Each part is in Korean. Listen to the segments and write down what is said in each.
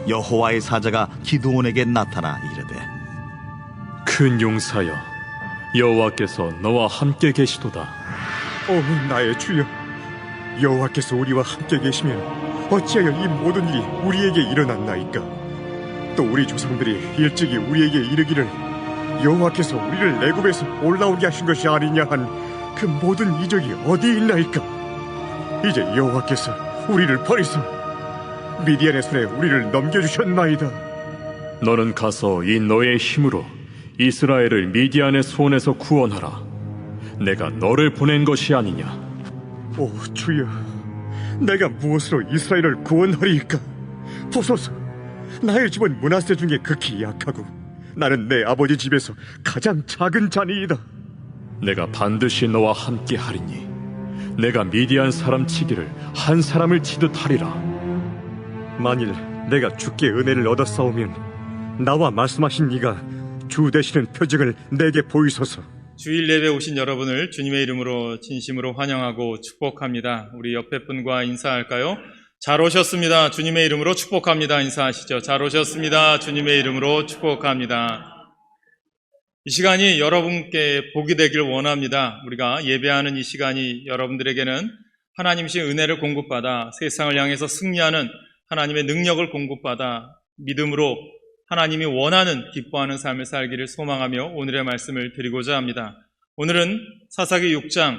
여호와의 사자가 기드온에게 나타나 이르되 큰 용사여, 여호와께서 너와 함께 계시도다. 나의 주여, 여호와께서 우리와 함께 계시면 어찌하여 이 모든 일이 우리에게 일어났나이까? 또 우리 조상들이 일찍이 우리에게 이르기를 여호와께서 우리를 애굽에서 올라오게 하신 것이 아니냐 한 그 모든 이적이 어디 있나이까? 이제 여호와께서 우리를 버리사 미디안의 손에 우리를 넘겨주셨나이다. 너는 가서 이 너의 힘으로 이스라엘을 미디안의 손에서 구원하라. 내가 너를 보낸 것이 아니냐. 오 주여, 내가 무엇으로 이스라엘을 구원하리이까? 보소서, 나의 집은 므낫세 중에 극히 약하고 나는 내 아버지 집에서 가장 작은 자니이다. 내가 반드시 너와 함께 하리니 내가 미디안 사람 치기를 한 사람을 치듯 하리라. 만일 내가 주께 은혜를 얻었사오면 나와 말씀하신 이가 주 되시는 표징을 내게 보이소서. 주일 예배 오신 여러분을 주님의 이름으로 진심으로 환영하고 축복합니다. 우리 옆에 분과 인사할까요? 잘 오셨습니다. 주님의 이름으로 축복합니다. 인사하시죠. 잘 오셨습니다. 주님의 이름으로 축복합니다. 이 시간이 여러분께 복이 되길 원합니다. 우리가 예배하는 이 시간이 여러분들에게는 하나님이신 은혜를 공급받아 세상을 향해서 승리하는 하나님의 능력을 공급받아 믿음으로 하나님이 원하는 기뻐하는 삶을 살기를 소망하며 오늘의 말씀을 드리고자 합니다. 오늘은 사사기 6장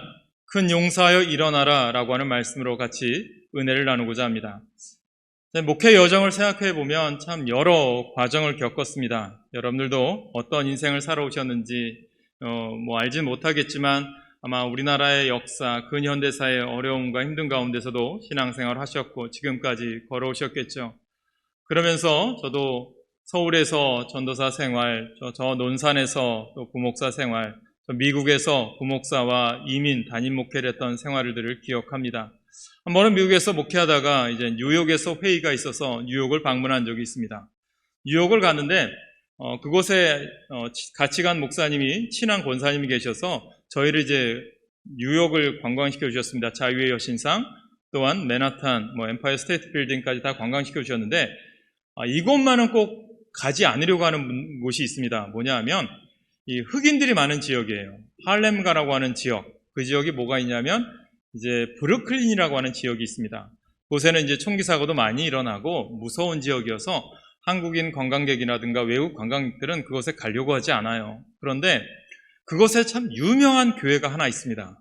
큰 용사여 일어나라 라고 하는 말씀으로 같이 은혜를 나누고자 합니다. 목회 여정을 생각해 보면 참 여러 과정을 겪었습니다. 여러분들도 어떤 인생을 살아오셨는지 알진 못하겠지만 아마 우리나라의 역사, 근현대사의 어려움과 힘든 가운데서도 신앙생활을 하셨고 지금까지 걸어오셨겠죠. 그러면서 저도 서울에서 전도사 생활, 저 논산에서 또 부목사 생활, 미국에서 부목사와 이민, 담임 목회를 했던 생활들을 기억합니다. 한 번은 미국에서 목회하다가 이제 뉴욕에서 회의가 있어서 뉴욕을 방문한 적이 있습니다. 뉴욕을 갔는데 그곳에 같이 간 목사님이 친한 권사님이 계셔서 저희를 이제 뉴욕을 관광시켜 주셨습니다. 자유의 여신상 또한 맨하탄, 엠파이어 스테이트 빌딩까지 다 관광시켜 주셨는데 이곳만은 꼭 가지 않으려고 하는 곳이 있습니다. 뭐냐 하면 이 흑인들이 많은 지역이에요. 할렘가라고 하는 지역. 그 지역이 뭐가 있냐면 이제 브루클린이라고 하는 지역이 있습니다. 그곳에는 이제 총기 사고도 많이 일어나고 무서운 지역이어서 한국인 관광객이라든가 외국 관광객들은 그곳에 가려고 하지 않아요. 그런데 그곳에 참 유명한 교회가 하나 있습니다.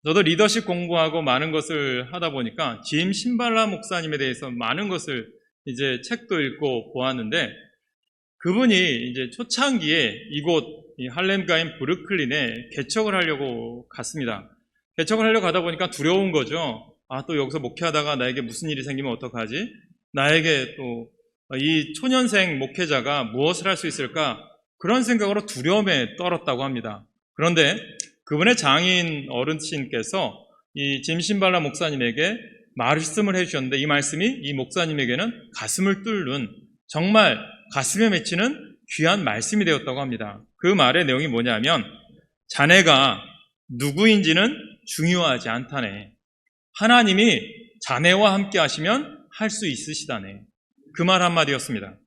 저도 리더십 공부하고 많은 것을 하다 보니까 짐 신발라 목사님에 대해서 많은 것을 이제 책도 읽고 보았는데 그분이 이제 초창기에 이곳 이 할렘가인 브루클린에 개척을 하려고 갔습니다. 개척을 하려고 가다 보니까 두려운 거죠. 또 여기서 목회하다가 나에게 무슨 일이 생기면 어떡하지? 나에게 또 이 초년생 목회자가 무엇을 할 수 있을까? 그런 생각으로 두려움에 떨었다고 합니다. 그런데 그분의 장인 어르신께서 이 짐신발라 목사님에게 말씀을 해주셨는데 이 말씀이 이 목사님에게는 가슴을 뚫는 정말 가슴에 맺히는 귀한 말씀이 되었다고 합니다. 그 말의 내용이 뭐냐면 자네가 누구인지는 중요하지 않다네. 하나님이 자네와 함께 하시면 할 수 있으시다네. 그 말 한마디였습니다.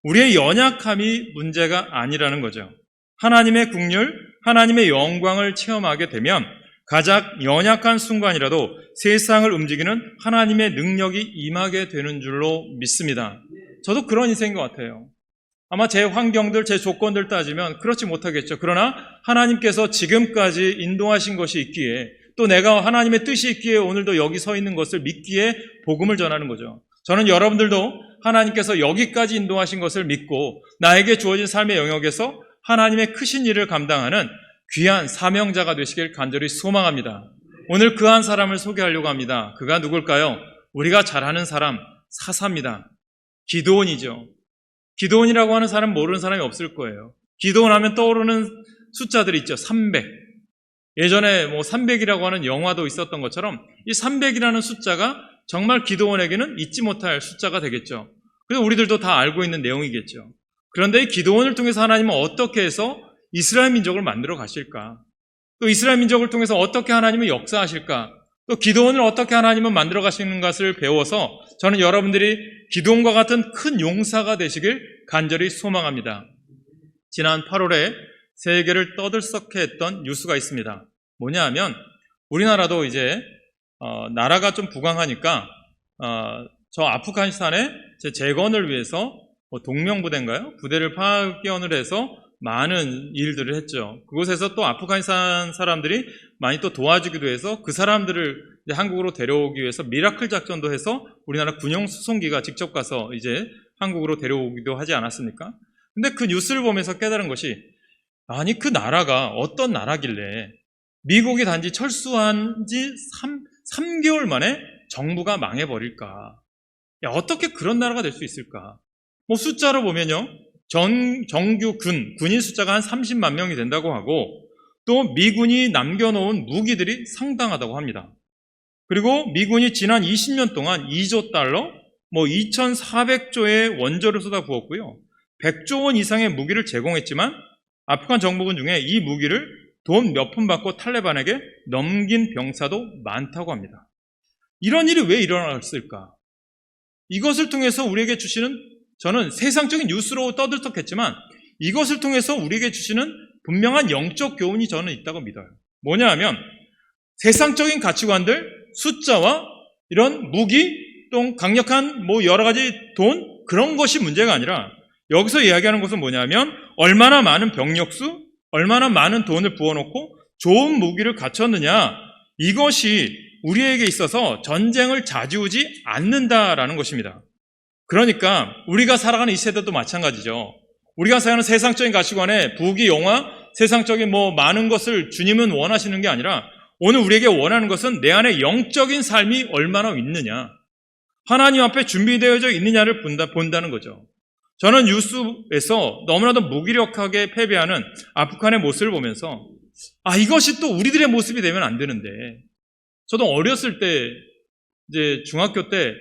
우리의 연약함이 문제가 아니라는 거죠. 하나님의 긍휼, 하나님의 영광을 체험하게 되면 가장 연약한 순간이라도 세상을 움직이는 하나님의 능력이 임하게 되는 줄로 믿습니다. 저도 그런 인생인 것 같아요. 아마 제 환경들, 제 조건들 따지면 그렇지 못하겠죠. 그러나 하나님께서 지금까지 인도하신 것이 있기에 또 내가 하나님의 뜻이 있기에 오늘도 여기 서 있는 것을 믿기에 복음을 전하는 거죠. 저는 여러분들도 하나님께서 여기까지 인도하신 것을 믿고 나에게 주어진 삶의 영역에서 하나님의 크신 일을 감당하는 귀한 사명자가 되시길 간절히 소망합니다. 오늘 그 한 사람을 소개하려고 합니다. 그가 누굴까요? 우리가 잘 아는 사람, 사사입니다. 기드온이죠. 기드온이라고 하는 사람 모르는 사람이 없을 거예요. 기드온 하면 떠오르는 숫자들이 있죠. 300. 예전에 300이라고 하는 영화도 있었던 것처럼 이 300이라는 숫자가 정말 기드온에게는 잊지 못할 숫자가 되겠죠. 그래서 우리들도 다 알고 있는 내용이겠죠. 그런데 이 기드온을 통해서 하나님은 어떻게 해서 이스라엘 민족을 만들어 가실까? 또 이스라엘 민족을 통해서 어떻게 하나님은 역사하실까? 또 기드온을 어떻게 하나님은 만들어 가시는 것을 배워서 저는 여러분들이 기드온과 같은 큰 용사가 되시길 간절히 소망합니다. 지난 8월에 세계를 떠들썩해 했던 뉴스가 있습니다. 뭐냐 하면 우리나라도 이제 나라가 좀 부강하니까 저 아프가니스탄의 재건을 위해서 동명부대인가요? 부대를 파견을 해서 많은 일들을 했죠. 그곳에서 또 아프가니스탄 사람들이 많이 또 도와주기도 해서 그 사람들을 이제 한국으로 데려오기 위해서 미라클 작전도 해서 우리나라 군용 수송기가 직접 가서 이제 한국으로 데려오기도 하지 않았습니까? 근데 그 뉴스를 보면서 깨달은 것이, 아니 그 나라가 어떤 나라길래 미국이 단지 철수한 지 3개월 만에 정부가 망해버릴까? 야, 어떻게 그런 나라가 될 수 있을까? 뭐 숫자로 보면요, 정규 군인 숫자가 한 30만 명이 된다고 하고, 또 미군이 남겨놓은 무기들이 상당하다고 합니다. 그리고 미군이 지난 20년 동안 2조 달러, 뭐 2,400조의 원조를 쏟아부었고요, 100조 원 이상의 무기를 제공했지만 아프간 정부군 중에 이 무기를 돈 몇 푼 받고 탈레반에게 넘긴 병사도 많다고 합니다. 이런 일이 왜 일어났을까? 이것을 통해서 우리에게 주시는, 저는 세상적인 뉴스로 떠들썩했지만 이것을 통해서 우리에게 주시는 분명한 영적 교훈이 저는 있다고 믿어요. 뭐냐 하면 세상적인 가치관들, 숫자와 이런 무기, 또 강력한 뭐 여러 가지 돈, 그런 것이 문제가 아니라 여기서 이야기하는 것은 뭐냐면 얼마나 많은 병력수, 얼마나 많은 돈을 부어놓고 좋은 무기를 갖췄느냐, 이것이 우리에게 있어서 전쟁을 좌지우지 않는다라는 것입니다. 그러니까 우리가 살아가는 이 세대도 마찬가지죠. 우리가 사는 세상적인 가치관에 부귀, 영화, 세상적인 뭐 많은 것을 주님은 원하시는 게 아니라 오늘 우리에게 원하는 것은 내 안에 영적인 삶이 얼마나 있느냐, 하나님 앞에 준비되어져 있느냐를 본다는 거죠. 저는 뉴스에서 너무나도 무기력하게 패배하는 아프간의 모습을 보면서 이것이 또 우리들의 모습이 되면 안 되는데, 저도 어렸을 때 이제 중학교 때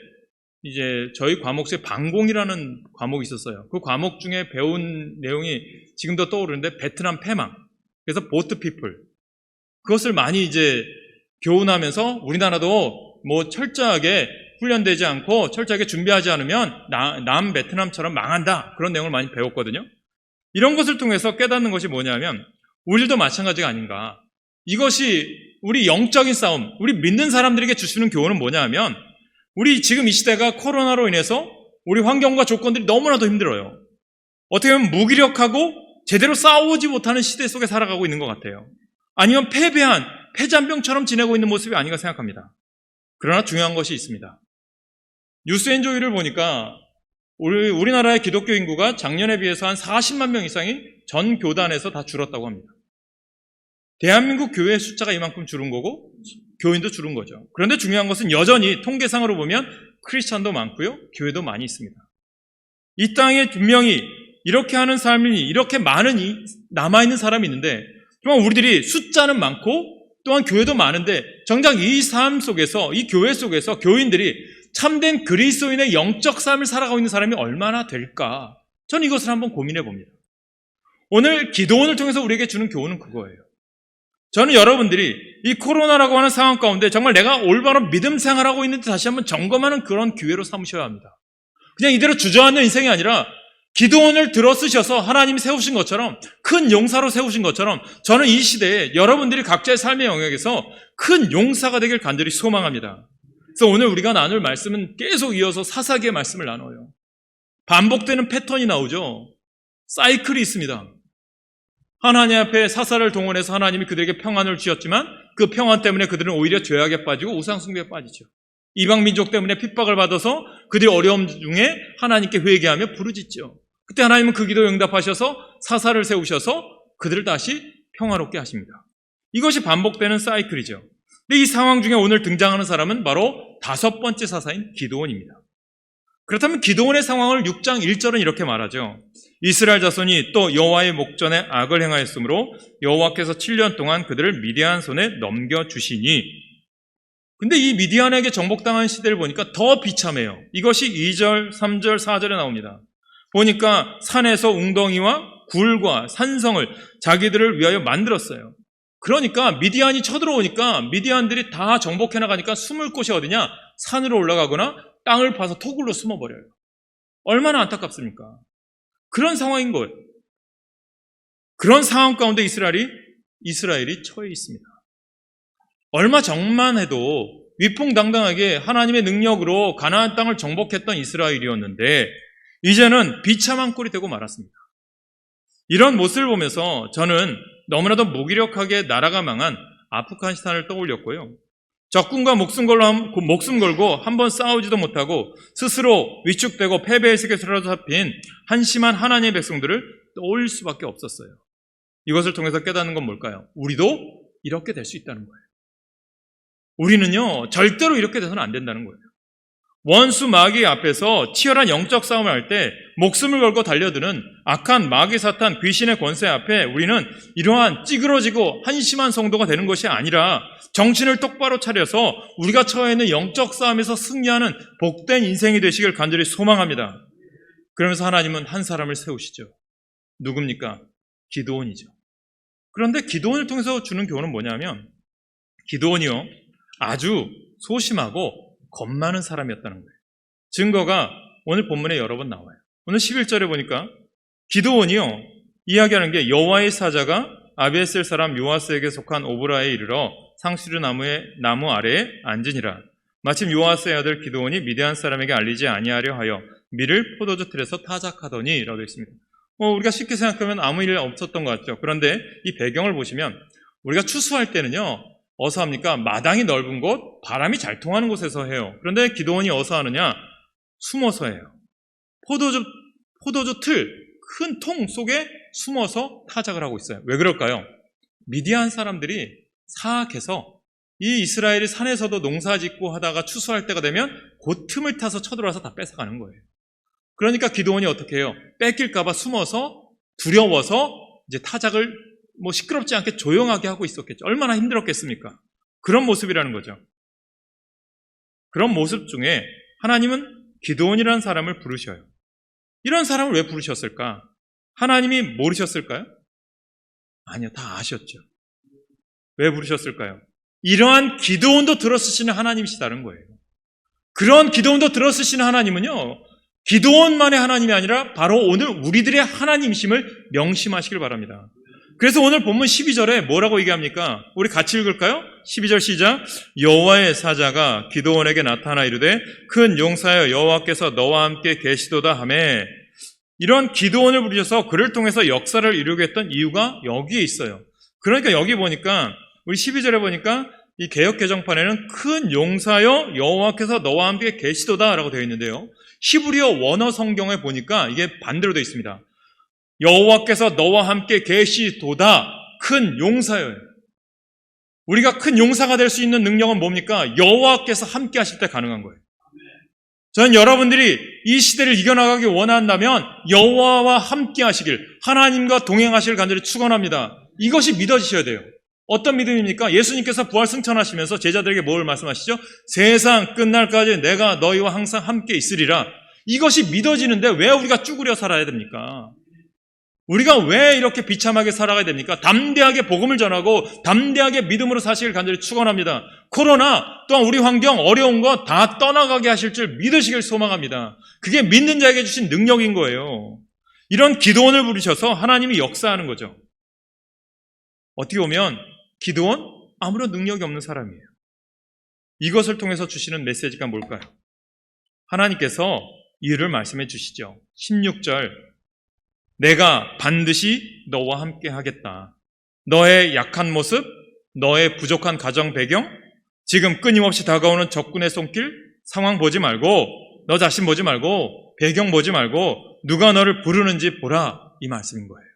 이제 저희 과목 중에 방공이라는 과목이 있었어요. 그 과목 중에 배운 내용이 지금도 떠오르는데 베트남 패망, 그래서 보트 피플, 그것을 많이 이제 교훈하면서 우리나라도 뭐 철저하게 훈련되지 않고 철저하게 준비하지 않으면 남 베트남처럼 망한다, 그런 내용을 많이 배웠거든요. 이런 것을 통해서 깨닫는 것이 뭐냐면 우리도 마찬가지가 아닌가. 이것이 우리 영적인 싸움, 우리 믿는 사람들에게 주시는 교훈은 뭐냐 하면 우리 지금 이 시대가 코로나로 인해서 우리 환경과 조건들이 너무나도 힘들어요. 어떻게 보면 무기력하고 제대로 싸우지 못하는 시대 속에 살아가고 있는 것 같아요. 아니면 패배한 패잔병처럼 지내고 있는 모습이 아닌가 생각합니다. 그러나 중요한 것이 있습니다. 뉴스엔조이를 보니까 우리나라의 기독교 인구가 작년에 비해서 한 40만 명 이상이 전 교단에서 다 줄었다고 합니다. 대한민국 교회 숫자가 이만큼 줄은 거고 교인도 줄은 거죠. 그런데 중요한 것은 여전히 통계상으로 보면 크리스찬도 많고요, 교회도 많이 있습니다. 이 땅에 분명히 이렇게 하는 삶이, 이렇게 많은 남아있는 사람이 있는데, 정말 우리들이 숫자는 많고 또한 교회도 많은데 정작 이 삶 속에서, 이 교회 속에서 교인들이 참된 그리스도인의 영적 삶을 살아가고 있는 사람이 얼마나 될까? 저는 이것을 한번 고민해 봅니다. 오늘 기도원을 통해서 우리에게 주는 교훈은 그거예요. 저는 여러분들이 이 코로나라고 하는 상황 가운데 정말 내가 올바로 믿음 생활하고 있는지 다시 한번 점검하는 그런 기회로 삼으셔야 합니다. 그냥 이대로 주저앉는 인생이 아니라 기도원을 들어쓰셔서 하나님이 세우신 것처럼, 큰 용사로 세우신 것처럼, 저는 이 시대에 여러분들이 각자의 삶의 영역에서 큰 용사가 되길 간절히 소망합니다. 그래서 오늘 우리가 나눌 말씀은 계속 이어서 사사기의 말씀을 나눠요. 반복되는 패턴이 나오죠. 사이클이 있습니다. 하나님 앞에 사사를 동원해서 하나님이 그들에게 평안을 주셨지만 그 평안 때문에 그들은 오히려 죄악에 빠지고 우상숭배에 빠지죠. 이방 민족 때문에 핍박을 받아서 그들이 어려움 중에 하나님께 회개하며 부르짖죠. 그때 하나님은 그 기도에 응답하셔서 사사를 세우셔서 그들을 다시 평화롭게 하십니다. 이것이 반복되는 사이클이죠. 근데 이 상황 중에 오늘 등장하는 사람은 바로 5번째 사사인 기드온입니다. 그렇다면 기드온의 상황을 6장 1절은 이렇게 말하죠. 이스라엘 자손이 또 여호와의 목전에 악을 행하였으므로 여호와께서 7년 동안 그들을 미디안 손에 넘겨주시니. 근데 이 미디안에게 정복당한 시대를 보니까 더 비참해요. 이것이 2절, 3절, 4절에 나옵니다. 보니까 산에서 웅덩이와 굴과 산성을 자기들을 위하여 만들었어요. 그러니까 미디안이 쳐들어오니까 미디안들이 다 정복해 나가니까 숨을 곳이 어디냐? 산으로 올라가거나 땅을 파서 토굴로 숨어버려요. 얼마나 안타깝습니까? 그런 상황인 거예요. 그런 상황 가운데 이스라엘이 처해 있습니다. 얼마 전만 해도 위풍당당하게 하나님의 능력으로 가나안 땅을 정복했던 이스라엘이었는데 이제는 비참한 꼴이 되고 말았습니다. 이런 모습을 보면서 저는 너무나도 무기력하게 나라가 망한 아프가니스탄을 떠올렸고요. 적군과 목숨 걸고 한번 싸우지도 못하고 스스로 위축되고 패배의 세계에서라도 잡힌 한심한 하나님의 백성들을 떠올릴 수밖에 없었어요. 이것을 통해서 깨닫는 건 뭘까요? 우리도 이렇게 될 수 있다는 거예요. 우리는요, 절대로 이렇게 돼서는 안 된다는 거예요. 원수 마귀 앞에서 치열한 영적 싸움을 할 때 목숨을 걸고 달려드는 악한 마귀 사탄 귀신의 권세 앞에 우리는 이러한 찌그러지고 한심한 성도가 되는 것이 아니라 정신을 똑바로 차려서 우리가 처해 있는 영적 싸움에서 승리하는 복된 인생이 되시길 간절히 소망합니다. 그러면서 하나님은 한 사람을 세우시죠. 누굽니까? 기드온이죠. 그런데 기드온을 통해서 주는 교훈은 뭐냐면 기드온이요, 아주 소심하고 겁 많은 사람이었다는 거예요. 증거가 오늘 본문에 여러 번 나와요. 오늘 11절에 보니까 기드온이요, 이야기하는 게 여호와의 사자가 아비에셀 사람 요아스에게 속한 오브라에 이르러 상수리 나무 아래에 앉으니라. 마침 요아스의 아들 기드온이 미디안 사람에게 알리지 아니하려 하여 밀을 포도주 틀에서 타작하더니 라고 되어 있습니다. 우리가 쉽게 생각하면 아무 일 없었던 것 같죠. 그런데 이 배경을 보시면 우리가 추수할 때는요, 어디서 합니까? 마당이 넓은 곳, 바람이 잘 통하는 곳에서 해요. 그런데 기드온이 어디서 하느냐? 숨어서 해요. 포도주 틀, 큰 통 속에 숨어서 타작을 하고 있어요. 왜 그럴까요? 미디안 사람들이 사악해서 이 이스라엘이 산에서도 농사 짓고 하다가 추수할 때가 되면 그 틈을 타서 쳐들어와서 다 뺏어가는 거예요. 그러니까 기드온이 어떻게 해요? 뺏길까봐 숨어서 두려워서 이제 타작을 시끄럽지 않게 조용하게 하고 있었겠죠. 얼마나 힘들었겠습니까? 그런 모습이라는 거죠. 그런 모습 중에 하나님은 기드온이라는 사람을 부르셔요. 이런 사람을 왜 부르셨을까? 하나님이 모르셨을까요? 아니요, 다 아셨죠. 왜 부르셨을까요? 이러한 기드온도 들어쓰시는 하나님이시다는 거예요. 그런 기드온도 들어쓰시는 하나님은요, 기드온만의 하나님이 아니라 바로 오늘 우리들의 하나님이심을 명심하시길 바랍니다. 그래서 오늘 본문 12절에 뭐라고 얘기합니까? 우리 같이 읽을까요? 12절 시작. 여호와의 사자가 기드온에게 나타나 이르되 큰 용사여 여호와께서 너와 함께 계시도다 하매. 이런 기드온을 부르셔서 그를 통해서 역사를 이루게 했던 이유가 여기에 있어요. 그러니까 여기 보니까 우리 12절에 보니까 이 개역 개정판에는 큰 용사여 여호와께서 너와 함께 계시도다 라고 되어 있는데요. 히브리어 원어 성경에 보니까 이게 반대로 되어 있습니다. 여호와께서 너와 함께 계시도다. 큰 용사여요. 우리가 큰 용사가 될 수 있는 능력은 뭡니까? 여호와께서 함께 하실 때 가능한 거예요. 저는 여러분들이 이 시대를 이겨나가기 원한다면 여호와와 함께 하시길, 하나님과 동행하시길 간절히 축원합니다. 이것이 믿어지셔야 돼요. 어떤 믿음입니까? 예수님께서 부활 승천하시면서 제자들에게 뭘 말씀하시죠? 세상 끝날까지 내가 너희와 항상 함께 있으리라. 이것이 믿어지는데 왜 우리가 쭈그려 살아야 됩니까? 우리가 왜 이렇게 비참하게 살아가야 됩니까? 담대하게 복음을 전하고 담대하게 믿음으로 사시길 간절히 축원합니다. 코로나 또한 우리 환경 어려운 거 다 떠나가게 하실 줄 믿으시길 소망합니다. 그게 믿는 자에게 주신 능력인 거예요. 이런 기드온을 부르셔서 하나님이 역사하는 거죠. 어떻게 보면 기드온 아무런 능력이 없는 사람이에요. 이것을 통해서 주시는 메시지가 뭘까요? 하나님께서 이유를 말씀해 주시죠. 16절 내가 반드시 너와 함께 하겠다. 너의 약한 모습, 너의 부족한 가정 배경, 지금 끊임없이 다가오는 적군의 손길, 상황 보지 말고, 너 자신 보지 말고, 배경 보지 말고, 누가 너를 부르는지 보라. 이 말씀인 거예요.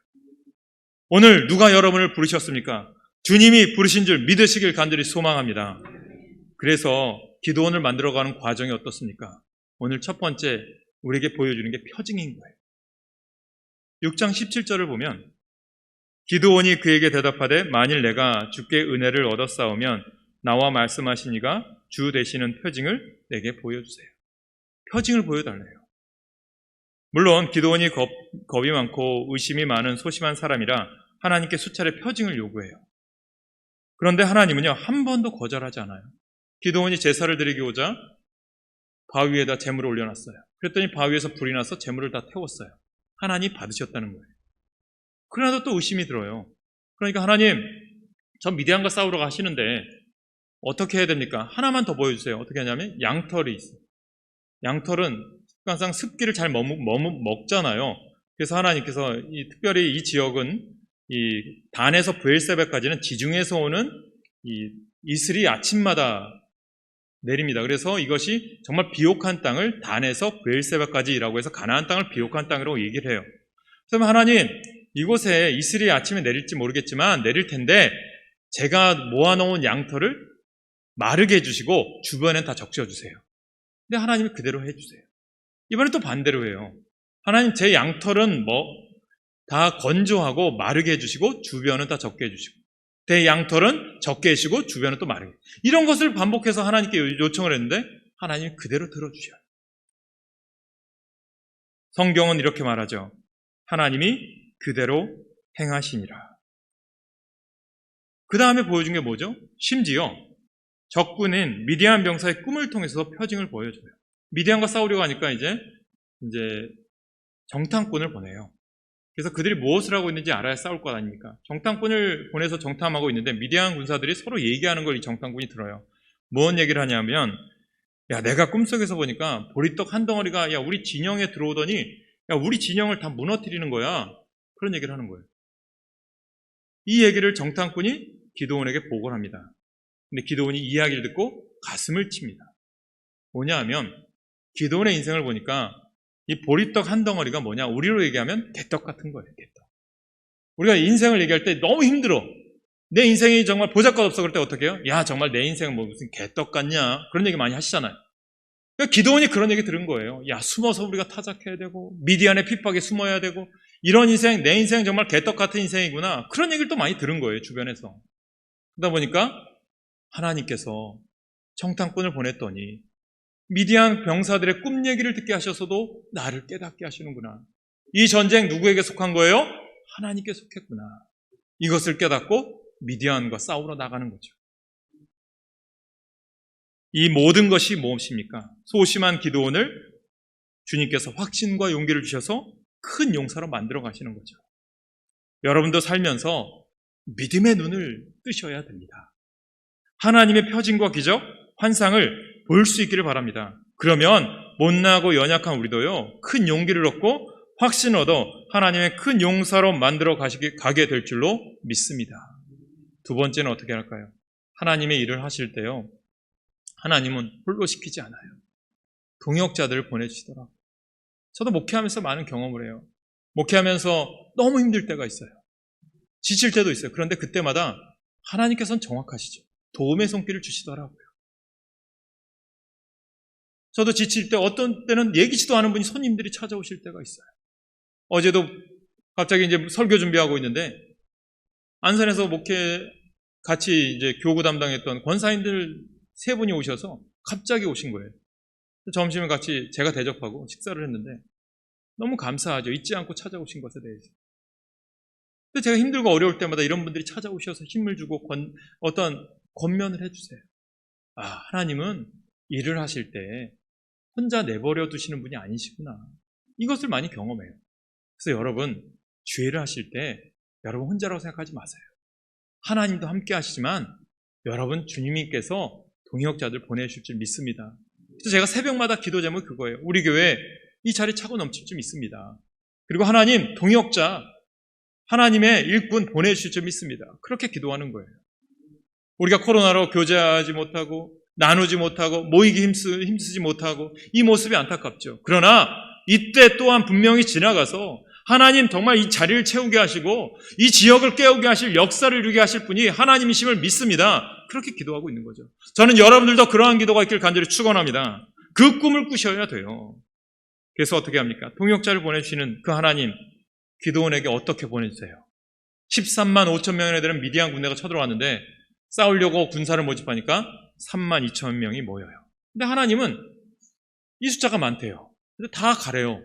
오늘 누가 여러분을 부르셨습니까? 주님이 부르신 줄 믿으시길 간절히 소망합니다. 그래서 기드온을 만들어가는 과정이 어떻습니까? 오늘 첫 번째 우리에게 보여주는 게 표징인 거예요. 6장 17절을 보면 기드온이 그에게 대답하되 만일 내가 주께 은혜를 얻었사오면 나와 말씀하신 이가 주 되시는 표징을 내게 보여주세요. 표징을 보여달래요. 물론 기드온이 겁이 많고 의심이 많은 소심한 사람이라 하나님께 수차례 표징을 요구해요. 그런데 하나님은요 한 번도 거절하지 않아요. 기드온이 제사를 드리기 오자 바위에다 제물을 올려놨어요. 그랬더니 바위에서 불이 나서 재물을 다 태웠어요. 하나님 받으셨다는 거예요. 그러나도 또 의심이 들어요. 그러니까 하나님, 저 미디안과 싸우러 가시는데 어떻게 해야 됩니까? 하나만 더 보여주세요. 어떻게 하냐면 양털이 있어요. 양털은 습관상 습기를 잘 먹잖아요. 그래서 하나님께서 특별히 이 지역은 이 단에서 브엘세바까지는 지중해에서 오는 이 이슬이 아침마다 내립니다. 그래서 이것이 정말 비옥한 땅을 단에서 브엘세바까지라고 해서 가나안 땅을 비옥한 땅이라고 얘기를 해요. 그러면 하나님, 이곳에 이슬이 아침에 내릴지 모르겠지만 내릴 텐데 제가 모아놓은 양털을 마르게 해주시고 주변엔 다 적셔주세요. 근데 하나님이 그대로 해주세요. 이번에 또 반대로 해요. 하나님, 제 양털은 다 건조하고 마르게 해주시고 주변은 다 적게 해주시고 제 양털은 적게 해주시고 주변은 또 마르게. 이런 것을 반복해서 하나님께 요청을 했는데 하나님이 그대로 들어주셔요. 성경은 이렇게 말하죠. 하나님이 그대로 행하시니라. 그 다음에 보여준 게 뭐죠? 심지어 적군인 미디안 병사의 꿈을 통해서 표징을 보여줘요. 미디안과 싸우려고 하니까 이제 정탐꾼을 보내요. 그래서 그들이 무엇을 하고 있는지 알아야 싸울 것 아닙니까? 정탐꾼을 보내서 정탐하고 있는데 미디안 군사들이 서로 얘기하는 걸 이 정탐꾼이 들어요. 무슨 얘기를 하냐면, 야, 내가 꿈속에서 보니까 보리떡 한 덩어리가 우리 진영에 들어오더니 우리 진영을 다 무너뜨리는 거야. 그런 얘기를 하는 거예요. 이 얘기를 정탐꾼이 기드온에게 보고를 합니다. 근데 기드온이 이야기를 듣고 가슴을 칩니다. 뭐냐 하면 기드온의 인생을 보니까 이 보리떡 한 덩어리가 뭐냐? 우리로 얘기하면 개떡 같은 거예요. 개떡. 우리가 인생을 얘기할 때 너무 힘들어. 내 인생이 정말 보잘것없어. 그럴 때 어떻게 해요? 야, 정말 내 인생은 뭐 무슨 개떡 같냐? 그런 얘기 많이 하시잖아요. 그러니까 기드온이 그런 얘기 들은 거예요. 야, 숨어서 우리가 타작해야 되고 미디안의 핍박에 숨어야 되고 이런 인생, 내 인생 정말 개떡 같은 인생이구나. 그런 얘기를 또 많이 들은 거예요. 주변에서. 그러다 보니까 하나님께서 정탐꾼을 보냈더니 미디안 병사들의 꿈 얘기를 듣게 하셔서도 나를 깨닫게 하시는구나. 이 전쟁 누구에게 속한 거예요? 하나님께 속했구나. 이것을 깨닫고 미디안과 싸우러 나가는 거죠. 이 모든 것이 무엇입니까? 소심한 기드온을 주님께서 확신과 용기를 주셔서 큰 용사로 만들어 가시는 거죠. 여러분도 살면서 믿음의 눈을 뜨셔야 됩니다. 하나님의 표징과 기적, 환상을 볼 수 있기를 바랍니다. 그러면 못나고 연약한 우리도요, 큰 용기를 얻고 확신을 얻어 하나님의 큰 용사로 만들어 가게 될 줄로 믿습니다. 두 번째는 어떻게 할까요? 하나님의 일을 하실 때요, 하나님은 홀로 시키지 않아요. 동역자들을 보내주시더라고요. 저도 목회하면서 많은 경험을 해요. 목회하면서 너무 힘들 때가 있어요. 지칠 때도 있어요. 그런데 그때마다 하나님께서는 정확하시죠. 도움의 손길을 주시더라고요. 저도 지칠 때 어떤 때는 예기치도 않은 분이 손님들이 찾아오실 때가 있어요. 어제도 갑자기 이제 설교 준비하고 있는데 안산에서 목회 같이 이제 교구 담당했던 권사님들 3분이 오셔서 갑자기 오신 거예요. 점심을 같이 제가 대접하고 식사를 했는데 너무 감사하죠. 잊지 않고 찾아오신 것에 대해서. 근데 제가 힘들고 어려울 때마다 이런 분들이 찾아오셔서 힘을 주고 어떤 권면을 해주세요. 아, 하나님은 일을 하실 때 혼자 내버려 두시는 분이 아니시구나. 이것을 많이 경험해요. 그래서 여러분, 주일을 하실 때 여러분 혼자라고 생각하지 마세요. 하나님도 함께 하시지만 여러분 주님께서 동역자들 보내실 줄 믿습니다. 그래서 제가 새벽마다 기도 제목이 그거예요. 우리 교회 이 자리 차고 넘칠 줄 믿습니다. 그리고 하나님 동역자, 하나님의 일꾼 보내주실 줄 믿습니다. 그렇게 기도하는 거예요. 우리가 코로나로 교제하지 못하고 나누지 못하고 모이기 힘쓰지 못하고 이 모습이 안타깝죠. 그러나 이때 또한 분명히 지나가서 하나님 정말 이 자리를 채우게 하시고 이 지역을 깨우게 하실 역사를 이루게 하실 분이 하나님이심을 믿습니다. 그렇게 기도하고 있는 거죠. 저는 여러분들도 그러한 기도가 있길 간절히 축원합니다. 그 꿈을 꾸셔야 돼요. 그래서 어떻게 합니까? 동역자를 보내주시는 그 하나님, 기드온에게 어떻게 보내주세요? 13만 5천 명의 애들은 미디안 군대가 쳐들어왔는데 싸우려고 군사를 모집하니까 3만 2천 명이 모여요. 근데 하나님은 이 숫자가 많대요. 근데 다 가래요.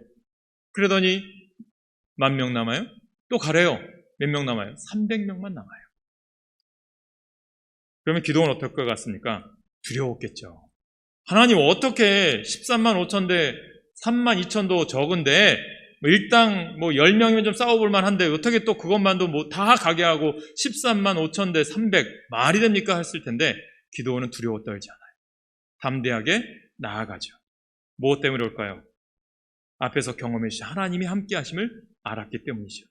그러더니 10,000명 남아요? 또 가래요. 몇 명 남아요? 300명만 남아요. 그러면 기도는 어떨 것 같습니까? 두려웠겠죠. 하나님 어떻게 13만 5천 대 32,000도 적은데 일당 10명이면 좀 싸워볼 만한데 어떻게 또 그것만도 다 가게 하고 135,000 대 300 말이 됩니까 했을 텐데 기드온은 두려워 떨지 않아요. 담대하게 나아가죠. 무엇 때문에 올까요? 앞에서 경험해 주신 하나님이 함께 하심을 알았기 때문이죠.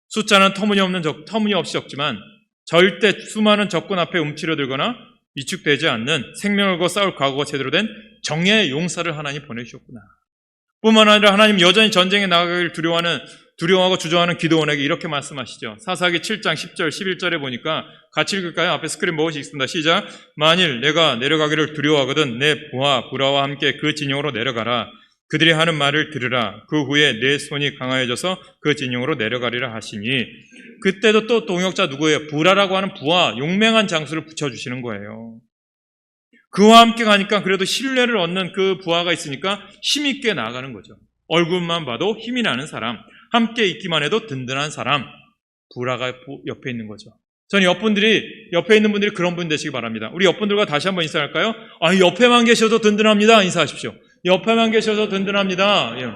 숫자는 터무니없이 적지만 절대 수많은 적군 앞에 움츠려들거나 위축되지 않는 생명을 걸고 싸울 각오가 제대로 된 정예의 용사를 하나님 보내주셨구나. 뿐만 아니라 하나님 여전히 전쟁에 나가기를 두려워하고 주저하는 기드온에게 이렇게 말씀하시죠. 사사기 7장 10절 11절에 보니까 같이 읽을까요? 앞에 스크린 무엇이 있습니다. 시작. 만일 내가 내려가기를 두려워하거든 내 부하 부라와 함께 그 진영으로 내려가라. 그들이 하는 말을 들으라. 그 후에 내 손이 강하여져서 그 진영으로 내려가리라 하시니 그때도 또 동역자 누구예요? 부라라고 하는 부하 용맹한 장수를 붙여주시는 거예요. 그와 함께 가니까 그래도 신뢰를 얻는 그 부하가 있으니까 힘있게 나아가는 거죠. 얼굴만 봐도 힘이 나는 사람, 함께 있기만 해도 든든한 사람, 부라가 옆에 있는 거죠. 저는 옆에 있는 분들이 그런 분 되시기 바랍니다. 우리 옆분들과 다시 한번 인사할까요? 옆에만 계셔도 든든합니다. 인사하십시오. 옆에만 계셔도 든든합니다. 예.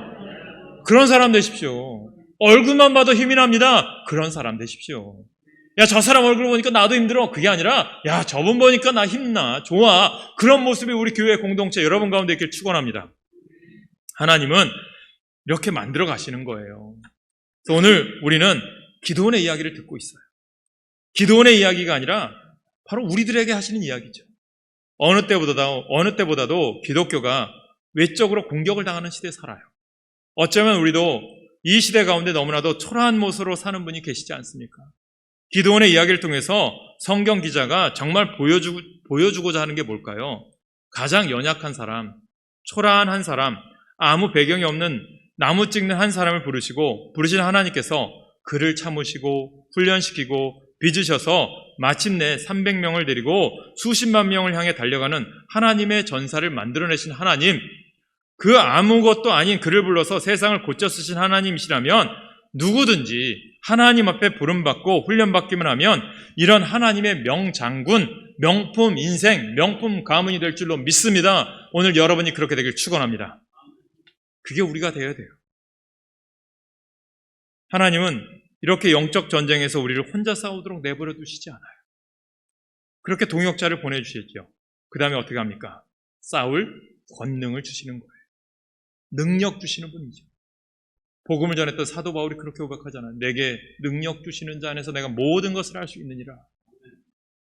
그런 사람 되십시오. 얼굴만 봐도 힘이 납니다. 그런 사람 되십시오. 야, 저 사람 얼굴 보니까 나도 힘들어. 그게 아니라, 야, 저분 보니까 나 힘나. 좋아. 그런 모습이 우리 교회 공동체 여러분 가운데 있길 축원합니다. 하나님은 이렇게 만들어 가시는 거예요. 그래서 오늘 우리는 기드온의 이야기를 듣고 있어요. 기드온의 이야기가 아니라 바로 우리들에게 하시는 이야기죠. 어느 때보다도 기독교가 외적으로 공격을 당하는 시대에 살아요. 어쩌면 우리도 이 시대 가운데 너무나도 초라한 모습으로 사는 분이 계시지 않습니까? 기드온의 이야기를 통해서 성경 기자가 정말 보여주고자 하는 게 뭘까요? 가장 연약한 사람, 초라한 한 사람, 아무 배경이 없는 나무 찍는 한 사람을 부르신 하나님께서 그를 참으시고 훈련시키고 빚으셔서 마침내 300명을 데리고 수십만 명을 향해 달려가는 하나님의 전사를 만들어내신 하나님, 그 아무것도 아닌 그를 불러서 세상을 고쳐 쓰신 하나님이시라면 누구든지 하나님 앞에 부름받고 훈련받기만 하면 이런 하나님의 명장군, 명품 인생, 명품 가문이 될 줄로 믿습니다. 오늘 여러분이 그렇게 되길 축원합니다. 그게 우리가 되어야 돼요. 하나님은 이렇게 영적 전쟁에서 우리를 혼자 싸우도록 내버려 두시지 않아요. 그렇게 동역자를 보내주시죠. 그 다음에 어떻게 합니까? 싸울 권능을 주시는 거예요. 능력 주시는 분이죠. 복음을 전했던 사도 바울이 그렇게 고백하잖아요. 내게 능력 주시는 자 안에서 내가 모든 것을 할 수 있느니라.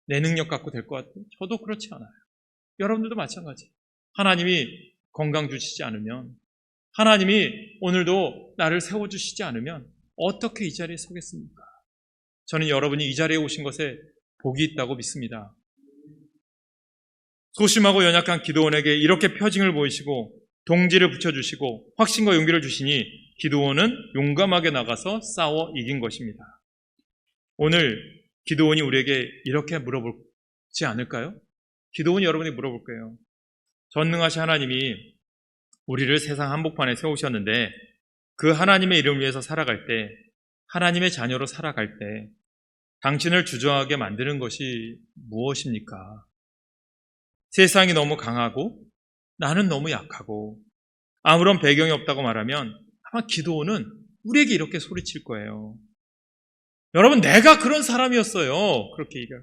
내 능력 갖고 될 것 같아요? 저도 그렇지 않아요. 여러분들도 마찬가지. 하나님이 건강 주시지 않으면, 하나님이 오늘도 나를 세워주시지 않으면 어떻게 이 자리에 서겠습니까? 저는 여러분이 이 자리에 오신 것에 복이 있다고 믿습니다. 소심하고 연약한 기드온에게 이렇게 표징을 보이시고 동지를 붙여주시고 확신과 용기를 주시니 기드온은 용감하게 나가서 싸워 이긴 것입니다. 오늘 기드온이 우리에게 이렇게 물어보지 않을까요? 기드온이 여러분이 물어볼 거예요. 전능하신 하나님이 우리를 세상 한복판에 세우셨는데 그 하나님의 이름을 위해서 살아갈 때, 하나님의 자녀로 살아갈 때 당신을 주저하게 만드는 것이 무엇입니까? 세상이 너무 강하고 나는 너무 약하고 아무런 배경이 없다고 말하면 아마 기드온은 우리에게 이렇게 소리칠 거예요. 여러분, 내가 그런 사람이었어요. 그렇게 얘기해요.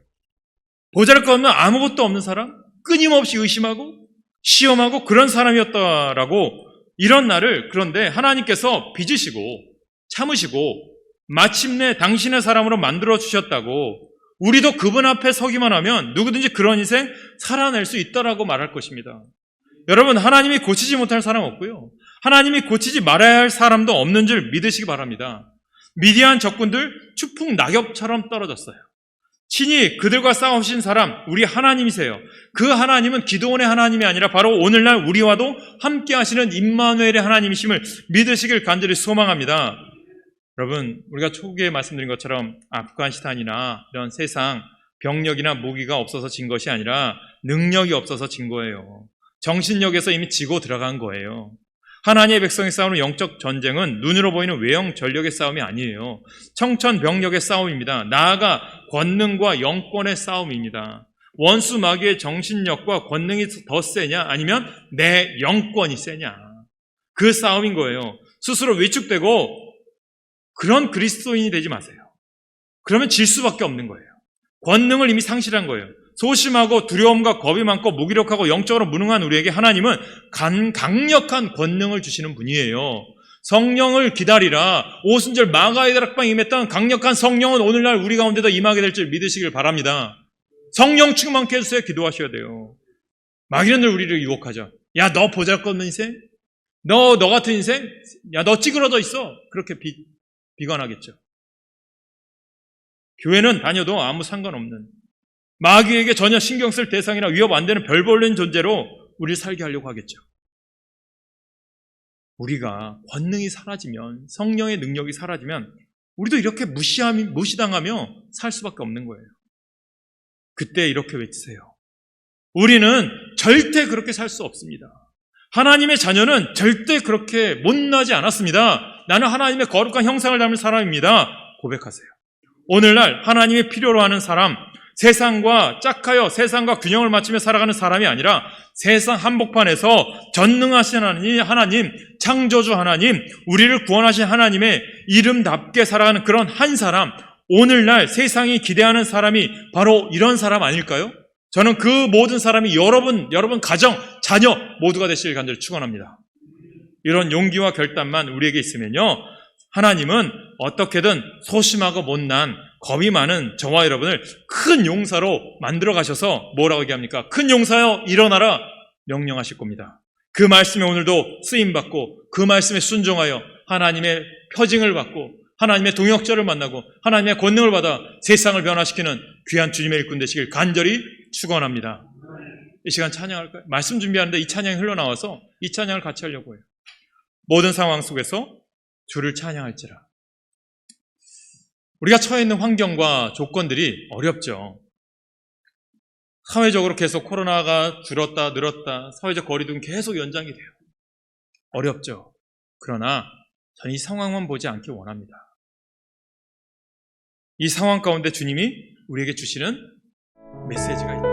보잘것없는 아무것도 없는 사람, 끊임없이 의심하고 시험하고 그런 사람이었다라고 이런 나를, 그런데 하나님께서 빚으시고 참으시고 마침내 당신의 사람으로 만들어 주셨다고 우리도 그분 앞에 서기만 하면 누구든지 그런 인생 살아낼 수 있다라고 말할 것입니다. 여러분, 하나님이 고치지 못할 사람 없고요. 하나님이 고치지 말아야 할 사람도 없는 줄 믿으시기 바랍니다. 미디안 적군들 추풍 낙엽처럼 떨어졌어요. 친히 그들과 싸우신 사람, 우리 하나님이세요. 그 하나님은 기드온의 하나님이 아니라 바로 오늘날 우리와도 함께 하시는 임마누엘의 하나님이심을 믿으시길 간절히 소망합니다. 여러분, 우리가 초기에 말씀드린 것처럼 아프가니스탄이나 이런 세상 병력이나 무기가 없어서 진 것이 아니라 능력이 없어서 진 거예요. 정신력에서 이미 지고 들어간 거예요. 하나님의 백성이 싸우는 영적 전쟁은 눈으로 보이는 외형 전력의 싸움이 아니에요. 청천벽력의 싸움입니다. 나아가 권능과 영권의 싸움입니다. 원수 마귀의 정신력과 권능이 더 세냐? 아니면 내 영권이 세냐? 그 싸움인 거예요. 스스로 위축되고 그런 그리스도인이 되지 마세요. 그러면 질 수밖에 없는 거예요. 권능을 이미 상실한 거예요. 소심하고 두려움과 겁이 많고 무기력하고 영적으로 무능한 우리에게 하나님은 강력한 권능을 주시는 분이에요. 성령을 기다리라. 오순절 마가의 다락방에 임했던 강력한 성령은 오늘날 우리 가운데도 임하게 될 줄 믿으시길 바랍니다. 성령 충만케 해주세요. 기도하셔야 돼요. 마귀는 늘 우리를 유혹하죠. 야, 너 보잘것없는 인생? 너 같은 인생? 야, 너 찌그러져 있어. 그렇게 비관하겠죠. 교회는 다녀도 아무 상관없는, 마귀에게 전혀 신경 쓸 대상이나 위협 안 되는 별 볼린 존재로 우리를 살게 하려고 하겠죠. 우리가 권능이 사라지면, 성령의 능력이 사라지면 우리도 이렇게 무시당하며 살 수밖에 없는 거예요. 그때 이렇게 외치세요. 우리는 절대 그렇게 살 수 없습니다. 하나님의 자녀는 절대 그렇게 못나지 않았습니다. 나는 하나님의 거룩한 형상을 닮은 사람입니다. 고백하세요. 오늘날 하나님이 필요로 하는 사람, 세상과 짝하여 세상과 균형을 맞추며 살아가는 사람이 아니라 세상 한복판에서 전능하신 하나님, 창조주 하나님, 우리를 구원하신 하나님의 이름답게 살아가는 그런 한 사람, 오늘날 세상이 기대하는 사람이 바로 이런 사람 아닐까요? 저는 그 모든 사람이 여러분 가정, 자녀 모두가 되시길 간절히 축원합니다. 이런 용기와 결단만 우리에게 있으면요, 하나님은 어떻게든 소심하고 못난 겁이 많은 저와 여러분을 큰 용사로 만들어 가셔서 뭐라고 얘기합니까? 큰 용사여 일어나라 명령하실 겁니다. 그 말씀에 오늘도 쓰임받고 그 말씀에 순종하여 하나님의 표징을 받고 하나님의 동역자를 만나고 하나님의 권능을 받아 세상을 변화시키는 귀한 주님의 일꾼 되시길 간절히 축원합니다. 이 시간 찬양할까요? 말씀 준비하는데 이 찬양이 흘러나와서 이 찬양을 같이 하려고 해요. 모든 상황 속에서 주를 찬양할지라. 우리가 처해 있는 환경과 조건들이 어렵죠. 사회적으로 계속 코로나가 줄었다 늘었다, 사회적 거리두기는 계속 연장이 돼요. 어렵죠. 그러나 저는 이 상황만 보지 않기 원합니다. 이 상황 가운데 주님이 우리에게 주시는 메시지가 있다.